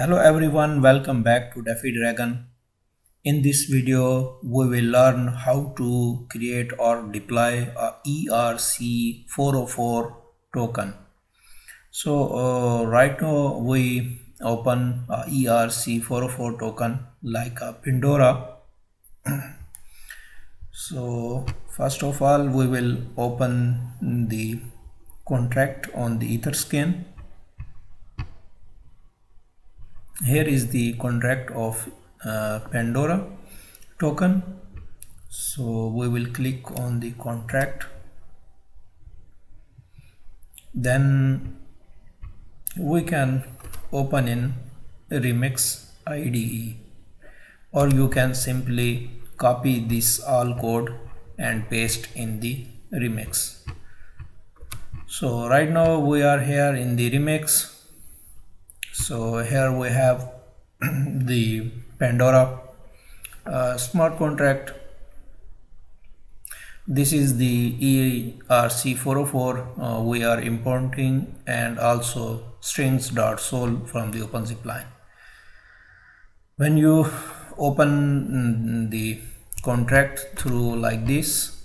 Hello everyone, welcome back to Defi Dragon. In this video, we will learn how to create or deploy a ERC-404 token. So right now we open a ERC-404 token like a Pandora. So first of all, we will open the contract on the Etherscan. Here is the contract of Pandora token. So we will click on the contract, then we can open in Remix IDE, or you can simply copy this all code and paste in the Remix. So right now we are here in the Remix. So here we have the Pandora smart contract. This is the ERC-404 we are importing, and also strings.sol from the OpenZip line. When you open the contract through like this,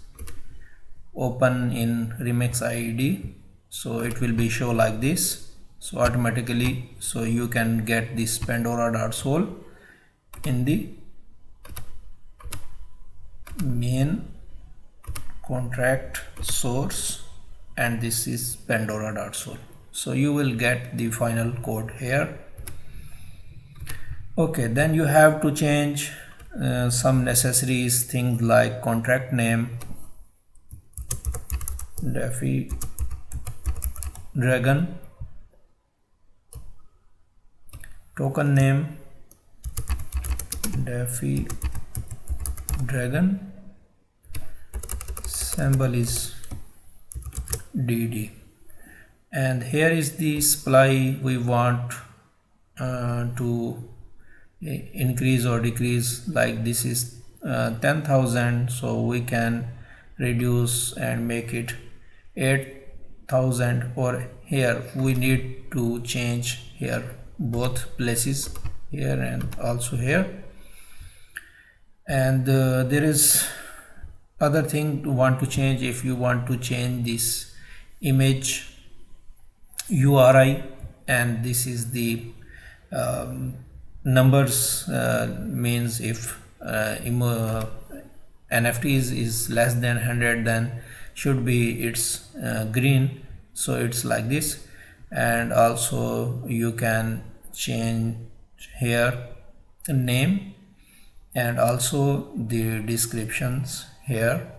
open in Remix IDE, so it will be show like this. So automatically, so you can get this Pandora.sol in the main contract source, and this is Pandora.sol. So you will get the final code here. Okay, then you have to change some necessaries, things like contract name, Defi Dragon, token name, Defi Dragon, symbol is DD, and here is the supply we want to increase or decrease. Like this is 10,000, so we can reduce and make it 8,000, or here we need to change here both places, here and also here. And there is other thing to want to change. If you want to change this image URI, and this is the numbers, means if NFTs is less than 100, then should be it's green, so it's like this. And also you can change here name, and also the descriptions here,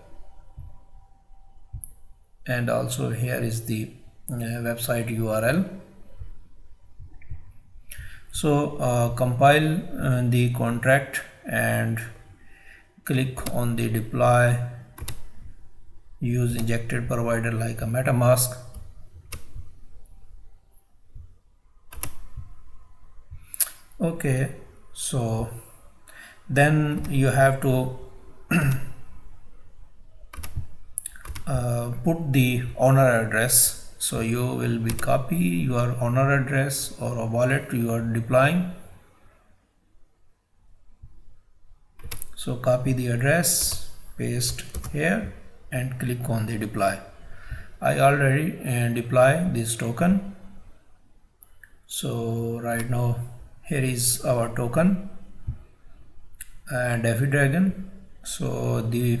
and also here is the website URL. So compile the contract and click on the deploy. Use injected provider like a MetaMask. Okay, so then you have to put the owner address. So you will be copy your owner address or a wallet you are deploying. So copy the address, paste here, and click on the deploy. I already deploy this token. So right now here is our token and Defi Dragon. So the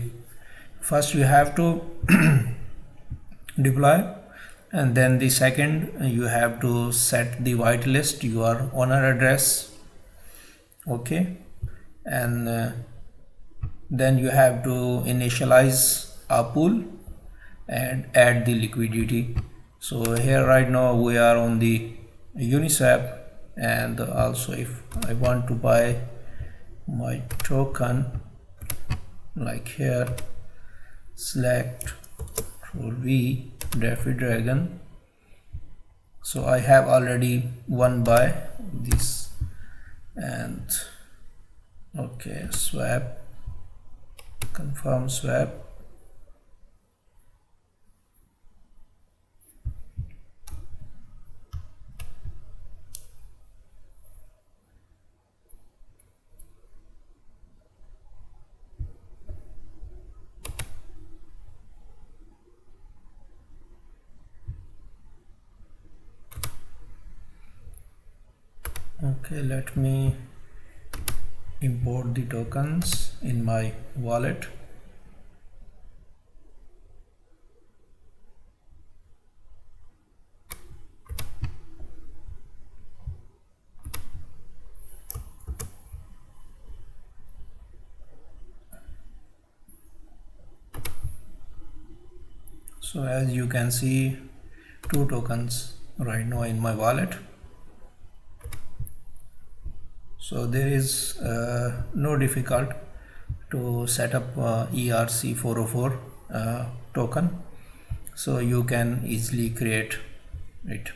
first you have to deploy, and then the second you have to set the whitelist your owner address. Okay, and then you have to initialize a pool and add the liquidity. So here right now we are on the Uniswap, and also if I want to buy my token, like here, select V Defi Dragon. So I have already one buy this, and okay, swap, confirm swap. Okay, let me import the tokens in my wallet. So as you can see, 2 tokens right now in my wallet. So there is no difficult to set up ERC-404 token, so you can easily create it.